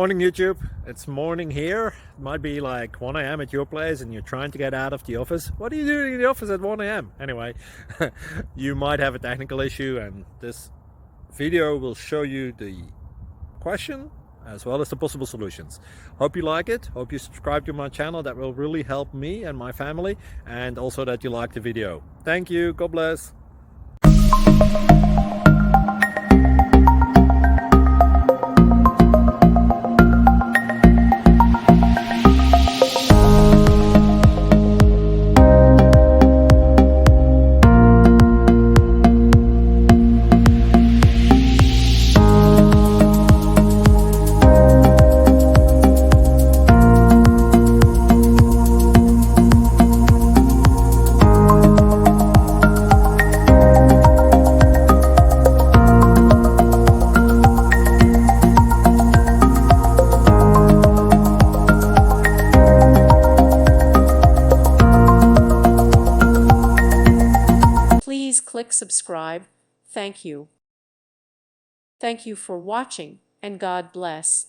Morning YouTube, it's morning here. It might be like 1 a.m. at your place and you're trying to get out of the office. What are you doing in the office at 1 a.m.? Anyway, you might have a technical issue and this video will show you the question as well as the possible solutions. Hope you like it, hope you subscribe to my channel. That will really help me and my family, and also that you like the video. Thank you, God bless. Please click subscribe. Thank you. Thank you for watching, and God bless.